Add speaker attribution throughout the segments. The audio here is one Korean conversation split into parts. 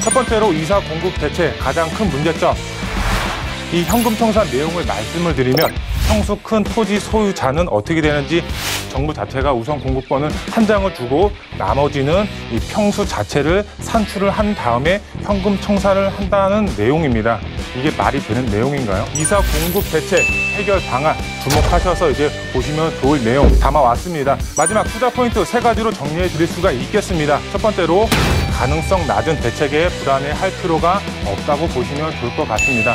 Speaker 1: 첫 번째로 이사 공급 대체 가장 큰 문제점. 이 현금 청산 내용을 말씀을 드리면 평수 큰 토지 소유자는 어떻게 되는지 정부 자체가 우선 공급권을 한 장을 주고 나머지는 이 평수 자체를 산출을 한 다음에 현금 청산을 한다는 내용입니다. 이게 말이 되는 내용인가요? 이사 공급 대체 해결 방안 주목하셔서 이제 보시면 좋을 내용 담아왔습니다. 마지막 투자 포인트 3가지로 정리해 드릴 수가 있겠습니다. 첫 번째로 가능성 낮은 대책에 불안해할 필요가 없다고 보시면 좋을 것 같습니다.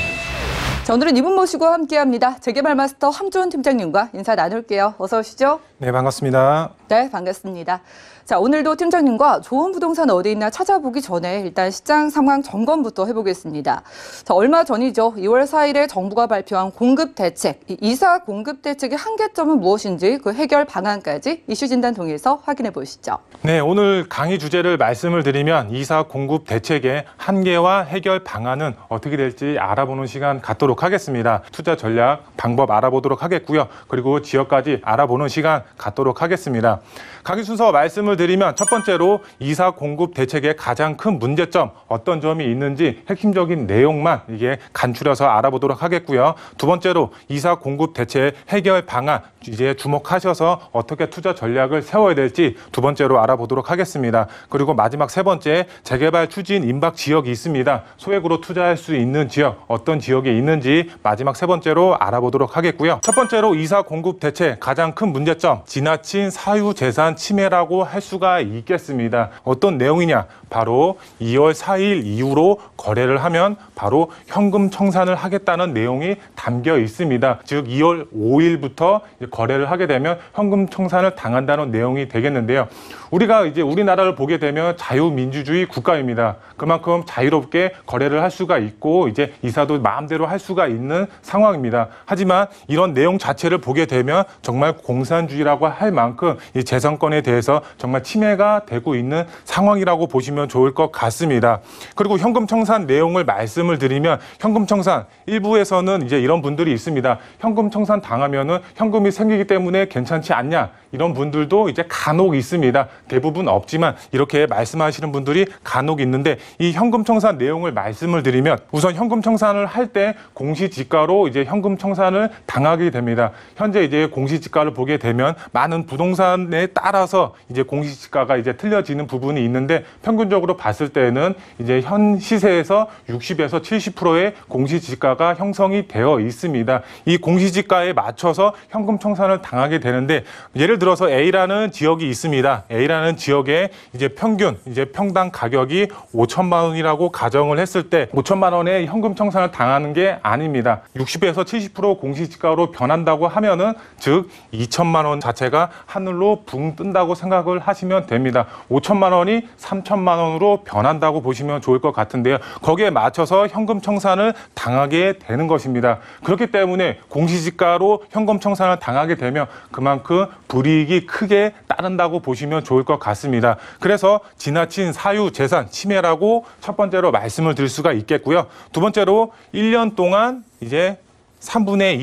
Speaker 2: 자, 오늘은 이분 모시고 함께합니다. 재개발 마스터 함주원 팀장님과 인사 나눌게요. 어서 오시죠.
Speaker 1: 네, 반갑습니다.
Speaker 2: 네, 반갑습니다. 자, 오늘도 팀장님과 좋은 부동산 어디 있나 찾아보기 전에 일단 시장 상황 점검부터 해보겠습니다. 자, 얼마 전이죠. 2월 4일에 정부가 발표한 공급 대책, 이사 공급 대책의 한계점은 무엇인지 그 해결 방안까지 이슈 진단 통해서 확인해 보시죠.
Speaker 1: 네, 오늘 강의 주제를 말씀을 드리면 이사 공급 대책의 한계와 해결 방안은 어떻게 될지 알아보는 시간 갖도록 하겠습니다. 투자 전략, 방법 알아보도록 하겠고요. 그리고 지역까지 알아보는 시간 갖도록 하겠습니다. 강의 순서 말씀을 드리면 첫 번째로 이사 공급 대책의 가장 큰 문제점, 어떤 점이 있는지 핵심적인 내용만 이게 간추려서 알아보도록 하겠고요. 두 번째로 이사 공급 대책 해결 방안 이제 주목하셔서 어떻게 투자 전략을 세워야 될지 두 번째로 알아보도록 하겠습니다. 그리고 마지막 세 번째, 재개발 추진 임박 지역이 있습니다. 소액으로 투자할 수 있는 지역, 어떤 지역이 있는지 마지막 세 번째로 알아보도록 하겠고요. 첫 번째로 이사 공급 대책 가장 큰 문제점, 지나친 사유 재산 침해라고 할 수가 있겠습니다. 어떤 내용이냐? 바로 2월 4일 이후로 거래를 하면 바로 현금 청산을 하겠다는 내용이 담겨 있습니다. 즉 2월 5일부터 거래를 하게 되면 현금 청산을 당한다는 내용이 되겠는데요. 우리가 이제 우리나라를 보게 되면 자유민주주의 국가입니다. 그만큼 자유롭게 거래를 할 수가 있고 이제 이사도 마음대로 할 수가 있는 상황입니다. 하지만 이런 내용 자체를 보게 되면 정말 공산주의라고 할 만큼 이 재산권에 대해서 정말 침해가 되고 있는 상황이라고 보시면 좋을 것 같습니다. 그리고 현금 청산 내용을 말씀을 드리면 현금 청산 일부에서는 이제 이런 분들이 있습니다. 현금 청산 당하면은 현금이 생기기 때문에 괜찮지 않냐? 이런 분들도 이제 간혹 있습니다. 대부분 없지만 이렇게 말씀하시는 분들이 간혹 있는데 이 현금 청산 내용을 말씀을 드리면 우선 현금 청산을 할 때 공시지가로 이제 현금 청산을 당하게 됩니다. 현재 이제 공시지가를 보게 되면 많은 부동산에 따라서 이제 공시지가가 이제 틀려지는 부분이 있는데 평균적으로 봤을 때는 이제 현 시세에서 60에서 70%의 공시지가가 형성이 되어 있습니다. 이 공시지가에 맞춰서 현금 청산을 당하게 되는데 예를 들어서 A라는 지역이 있습니다. A라는 지역에 이제 평균 이제 평당 가격이 5천만 원이라고 가정을 했을 때 5천만 원의 현금 청산을 당하는 게 아닙니다. 60에서 70% 공시지가로 변한다고 하면은 즉 2천만 원 자체가 하늘로 붕 뜬다고 생각을 하시면 됩니다. 5천만 원이 3천만 원으로 변한다고 보시면 좋을 것 같은데요. 거기에 맞춰서 현금 청산을 당하게 되는 것입니다. 그렇기 때문에 공시지가로 현금 청산을 당하게 되면 그만큼 불이익이 크게 따른다고 보시면 좋을 것 같습니다. 그래서 지나친 사유 재산 침해라고 첫 번째로 말씀을 드릴 수가 있겠고요. 두 번째로 1년 동안 이제 3분의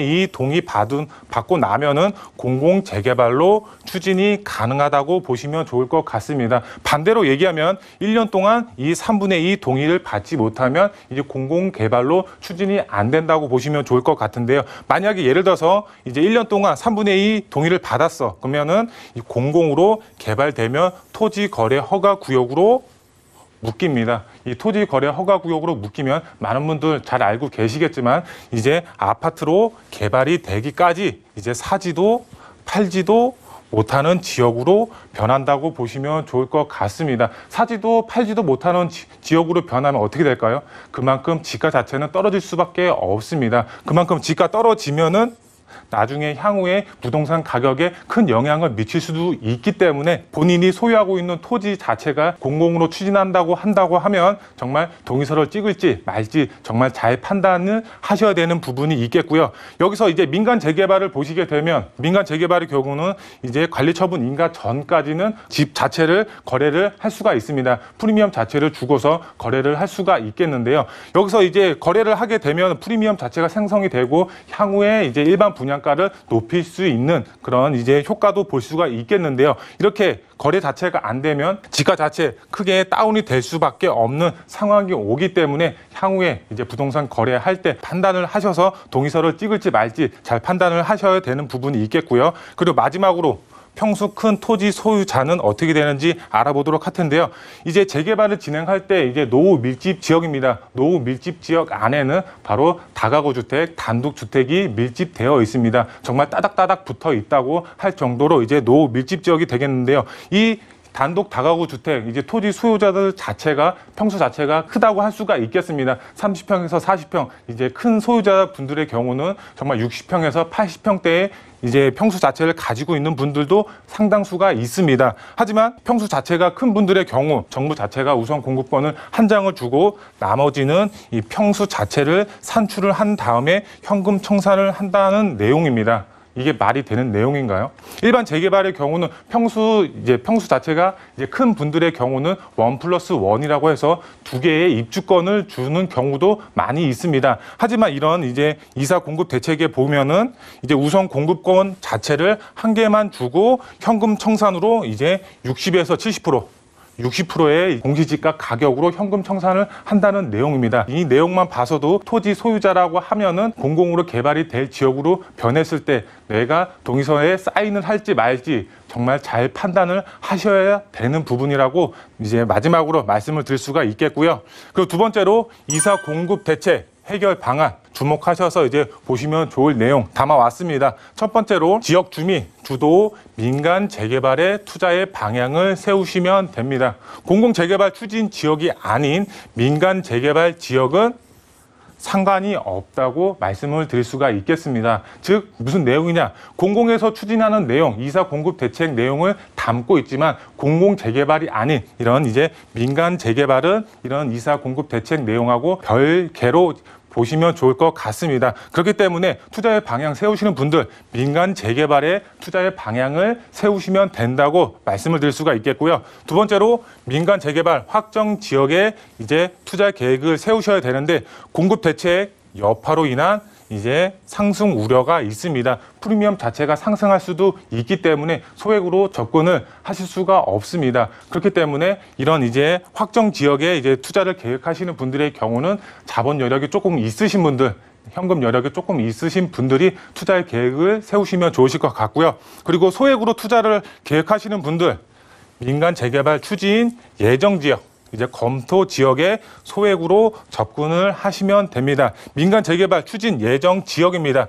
Speaker 1: 2 동의 받고 나면은 공공 재개발로 추진이 가능하다고 보시면 좋을 것 같습니다. 반대로 얘기하면 1년 동안 이 3분의 2 동의를 받지 못하면 이제 공공 개발로 추진이 안 된다고 보시면 좋을 것 같은데요. 만약에 예를 들어서 이제 1년 동안 3분의 2 동의를 받았어. 그러면은 이 공공으로 개발되면 토지 거래 허가 구역으로 묶입니다. 이 토지 거래 허가 구역으로 묶이면 많은 분들 잘 알고 계시겠지만 이제 아파트로 개발이 되기까지 이제 사지도 팔지도 못하는 지역으로 변한다고 보시면 좋을 것 같습니다. 사지도 팔지도 못하는 지역으로 변하면 어떻게 될까요? 그만큼 지가 자체는 떨어질 수밖에 없습니다. 그만큼 지가 떨어지면은 나중에 향후에 부동산 가격에 큰 영향을 미칠 수도 있기 때문에 본인이 소유하고 있는 토지 자체가 공공으로 추진한다고 하면 정말 동의서를 찍을지 말지 정말 잘 판단을 하셔야 되는 부분이 있겠고요. 여기서 이제 민간 재개발을 보시게 되면 민간 재개발의 경우는 이제 관리처분 인가 전까지는 집 자체를 거래를 할 수가 있습니다. 프리미엄 자체를 주고서 거래를 할 수가 있겠는데요. 여기서 이제 거래를 하게 되면 프리미엄 자체가 생성이 되고 향후에 이제 일반 분양가를 높일 수 있는 그런 이제 효과도 볼 수가 있겠는데요. 이렇게 거래 자체가 안 되면 지가 자체 크게 다운이 될 수밖에 없는 상황이 오기 때문에 향후에 이제 부동산 거래할 때 판단을 하셔서 동의서를 찍을지 말지 잘 판단을 하셔야 되는 부분이 있겠고요. 그리고 마지막으로 평수 큰 토지 소유자는 어떻게 되는지 알아보도록 할 텐데요. 이제 재개발을 진행할 때 이제 노후 밀집 지역입니다. 노후 밀집 지역 안에는 바로 다가구 주택, 단독 주택이 밀집되어 있습니다. 정말 따닥따닥 붙어 있다고 할 정도로 이제 노후 밀집 지역이 되겠는데요. 이 단독 다가구 주택, 이제 토지 소유자들 자체가 평수 자체가 크다고 할 수가 있겠습니다. 30평에서 40평, 이제 큰 소유자 분들의 경우는 정말 60평에서 80평대의 이제 평수 자체를 가지고 있는 분들도 상당수가 있습니다. 하지만 평수 자체가 큰 분들의 경우 정부 자체가 우선 공급권을 한 장을 주고 나머지는 이 평수 자체를 산출을 한 다음에 현금 청산을 한다는 내용입니다. 이게 말이 되는 내용인가요? 일반 재개발의 경우는 평수 자체가 이제 큰 분들의 경우는 1+1이라고 해서 2개의 입주권을 주는 경우도 많이 있습니다. 하지만 이런 이제 이사 공급 대책에 보면은 이제 우선 공급권 자체를 한 개만 주고 현금 청산으로 이제 60에서 60%의 공시지가 가격으로 현금 청산을 한다는 내용입니다. 이 내용만 봐서도 토지 소유자라고 하면은 공공으로 개발이 될 지역으로 변했을 때 내가 동의서에 사인을 할지 말지 정말 잘 판단을 하셔야 되는 부분이라고 이제 마지막으로 말씀을 드릴 수가 있겠고요. 그리고 두 번째로 이사 공급 대책 해결 방안 주목하셔서 이제 보시면 좋을 내용 담아왔습니다. 첫 번째로 지역 주민 주도 민간 재개발의 투자의 방향을 세우시면 됩니다. 공공 재개발 추진 지역이 아닌 민간 재개발 지역은 상관이 없다고 말씀을 드릴 수가 있겠습니다. 즉 무슨 내용이냐? 공공에서 추진하는 내용, 이사 공급 대책 내용을 담고 있지만 공공 재개발이 아닌 이런 이제 민간 재개발은 이런 이사 공급 대책 내용하고 별개로 보시면 좋을 것 같습니다. 그렇기 때문에 투자의 방향 세우시는 분들 민간 재개발에 투자의 방향을 세우시면 된다고 말씀을 드릴 수가 있겠고요. 두 번째로 민간 재개발 확정 지역에 이제 투자 계획을 세우셔야 되는데 공급 대책 여파로 인한 이제 상승 우려가 있습니다. 프리미엄 자체가 상승할 수도 있기 때문에 소액으로 접근을 하실 수가 없습니다. 그렇기 때문에 이런 이제 확정 지역에 이제 투자를 계획하시는 분들의 경우는 자본 여력이 조금 있으신 분들, 현금 여력이 조금 있으신 분들이 투자의 계획을 세우시면 좋으실 것 같고요. 그리고 소액으로 투자를 계획하시는 분들, 민간 재개발 추진 예정 지역, 이제 검토 지역에 소액으로 접근을 하시면 됩니다. 민간 재개발 추진 예정 지역입니다.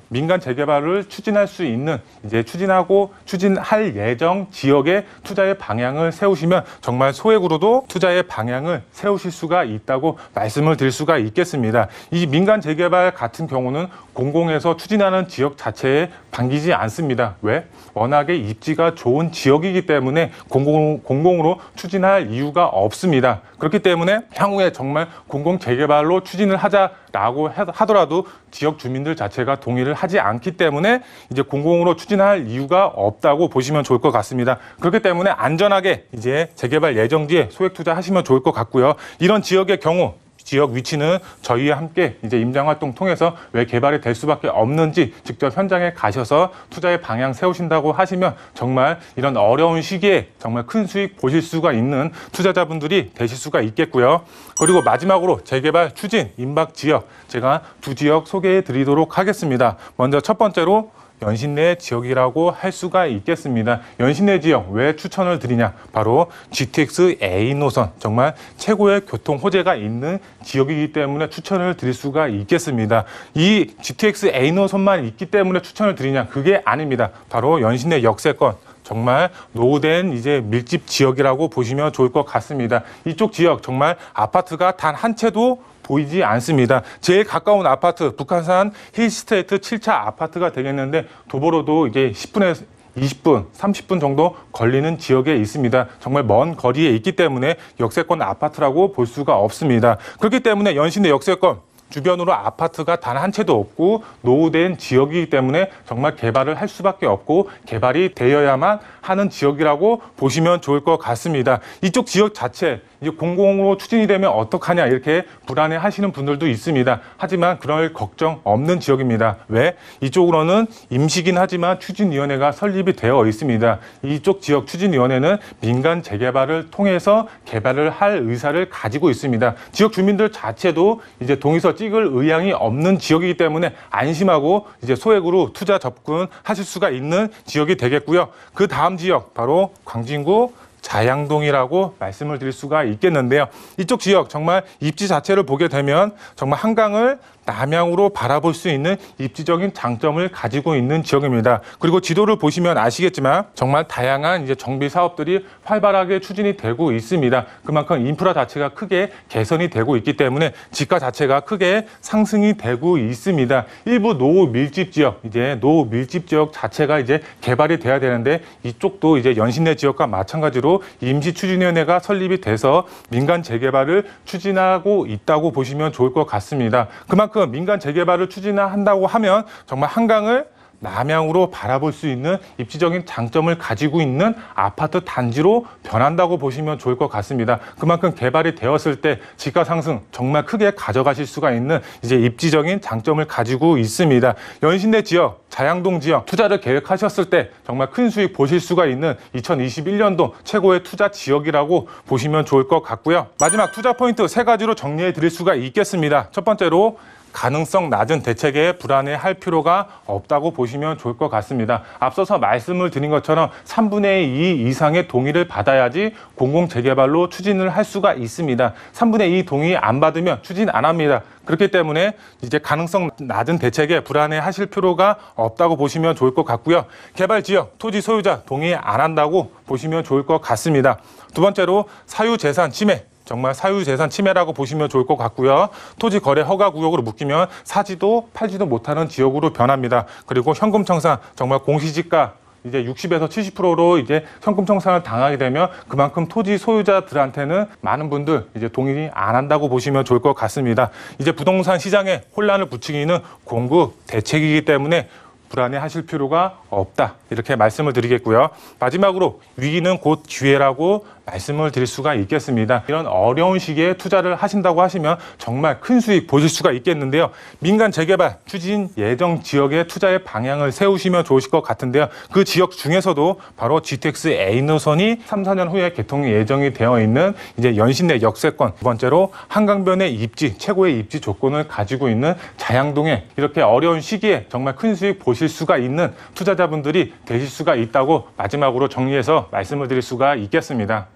Speaker 1: 민간 재개발을 추진할 수 있는 이제 추진할 예정 지역에 투자의 방향을 세우시면 정말 소액으로도 투자의 방향을 세우실 수가 있다고 말씀을 드릴 수가 있겠습니다. 이 민간 재개발 같은 경우는 공공에서 추진하는 지역 자체에 반기지 않습니다. 왜? 워낙에 입지가 좋은 지역이기 때문에 공공으로 추진할 이유가 없습니다. 그렇기 때문에 향후에 정말 공공 재개발로 추진을 하자라고 하더라도 지역 주민들 자체가 동의를 하지 않기 때문에 이제 공공으로 추진할 이유가 없다고 보시면 좋을 것 같습니다. 그렇기 때문에 안전하게 이제 재개발 예정지에 소액 투자하시면 좋을 것 같고요. 이런 지역의 경우 지역 위치는 저희와 함께 이제 임장활동 통해서 왜 개발이 될 수밖에 없는지 직접 현장에 가셔서 투자의 방향 세우신다고 하시면 정말 이런 어려운 시기에 정말 큰 수익 보실 수가 있는 투자자분들이 되실 수가 있겠고요. 그리고 마지막으로 재개발 추진 임박 지역 제가 두 지역 소개해 드리도록 하겠습니다. 먼저 첫 번째로 연신내 지역이라고 할 수가 있겠습니다. 연신내 지역 왜 추천을 드리냐? 바로 GTX A 노선 정말 최고의 교통 호재가 있는 지역이기 때문에 추천을 드릴 수가 있겠습니다. 이 GTX A 노선만 있기 때문에 추천을 드리냐? 그게 아닙니다. 바로 연신내 역세권 정말 노후된 이제 밀집 지역이라고 보시면 좋을 것 같습니다. 이쪽 지역 정말 아파트가 단 한 채도 보이지 않습니다. 제일 가까운 아파트 북한산 힐스테이트 7차 아파트가 되겠는데 도보로도 이제 10분에서 20분, 30분 정도 걸리는 지역에 있습니다. 정말 먼 거리에 있기 때문에 역세권 아파트라고 볼 수가 없습니다. 그렇기 때문에 연신내 역세권 주변으로 아파트가 단 한 채도 없고 노후된 지역이기 때문에 정말 개발을 할 수밖에 없고 개발이 되어야만 하는 지역이라고 보시면 좋을 것 같습니다. 이쪽 지역 자체 이제 공공으로 추진이 되면 어떡하냐 이렇게 불안해 하시는 분들도 있습니다. 하지만 그럴 걱정 없는 지역입니다. 왜? 이쪽으로는 임시긴 하지만 추진위원회가 설립이 되어 있습니다. 이쪽 지역 추진위원회는 민간 재개발을 통해서 개발을 할 의사를 가지고 있습니다. 지역 주민들 자체도 이제 동의서 찍을 의향이 없는 지역이기 때문에 안심하고 이제 소액으로 투자 접근하실 수가 있는 지역이 되겠고요. 그 다음 지역 바로 광진구 자양동이라고 말씀을 드릴 수가 있겠는데요. 이쪽 지역 정말 입지 자체를 보게 되면 정말 한강을 남향으로 바라볼 수 있는 입지적인 장점을 가지고 있는 지역입니다. 그리고 지도를 보시면 아시겠지만 정말 다양한 이제 정비 사업들이 활발하게 추진이 되고 있습니다. 그만큼 인프라 자체가 크게 개선이 되고 있기 때문에 지가 자체가 크게 상승이 되고 있습니다. 일부 노밀집 지역, 이제 노밀집 지역 자체가 이제 개발이 돼야 되는데 이쪽도 이제 연신내 지역과 마찬가지로 임시추진위원회가 설립이 돼서 민간 재개발을 추진하고 있다고 보시면 좋을 것 같습니다. 그만큼 민간 재개발을 추진한다고 하면 정말 한강을 남향으로 바라볼 수 있는 입지적인 장점을 가지고 있는 아파트 단지로 변한다고 보시면 좋을 것 같습니다. 그만큼 개발이 되었을 때 지가 상승 정말 크게 가져가실 수가 있는 이제 입지적인 장점을 가지고 있습니다. 연신내 지역, 자양동 지역 투자를 계획하셨을 때 정말 큰 수익 보실 수가 있는 2021년도 최고의 투자 지역이라고 보시면 좋을 것 같고요. 마지막 투자 포인트 3가지로 정리해 드릴 수가 있겠습니다. 첫 번째로 가능성 낮은 대책에 불안해할 필요가 없다고 보시면 좋을 것 같습니다. 앞서서 말씀을 드린 것처럼 3분의 2 이상의 동의를 받아야지 공공재개발로 추진을 할 수가 있습니다. 3분의 2 동의 안 받으면 추진 안 합니다. 그렇기 때문에 이제 가능성 낮은 대책에 불안해하실 필요가 없다고 보시면 좋을 것 같고요. 개발 지역, 토지 소유자 동의 안 한다고 보시면 좋을 것 같습니다. 두 번째로 사유재산 침해. 정말 사유재산 침해라고 보시면 좋을 것 같고요. 토지 거래 허가 구역으로 묶이면 사지도 팔지도 못하는 지역으로 변합니다. 그리고 현금 청산, 정말 공시지가 이제 60에서 70%로 이제 현금 청산을 당하게 되면 그만큼 토지 소유자들한테는 많은 분들 이제 동의 안 한다고 보시면 좋을 것 같습니다. 이제 부동산 시장에 혼란을 부추기는 공급 대책이기 때문에 불안해하실 필요가 없다. 이렇게 말씀을 드리겠고요. 마지막으로 위기는 곧 기회라고 말씀을 드릴 수가 있겠습니다. 이런 어려운 시기에 투자를 하신다고 하시면 정말 큰 수익 보실 수가 있겠는데요. 민간 재개발 추진 예정 지역의 투자의 방향을 세우시면 좋으실 것 같은데요. 그 지역 중에서도 바로 GTX A 노선이 3, 4년 후에 개통 예정이 되어 있는 이제 연신내 역세권, 두 번째로 한강변의 입지, 최고의 입지 조건을 가지고 있는 자양동에 이렇게 어려운 시기에 정말 큰 수익 보실 수가 있는 투자자분들이 되실 수가 있다고 마지막으로 정리해서 말씀을 드릴 수가 있겠습니다.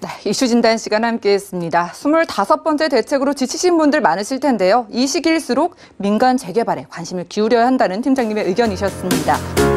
Speaker 2: 네, 이슈 진단 시간 함께했습니다. 25번째 대책으로 지치신 분들 많으실 텐데요. 이 시기일수록 민간 재개발에 관심을 기울여야 한다는 팀장님의 의견이셨습니다.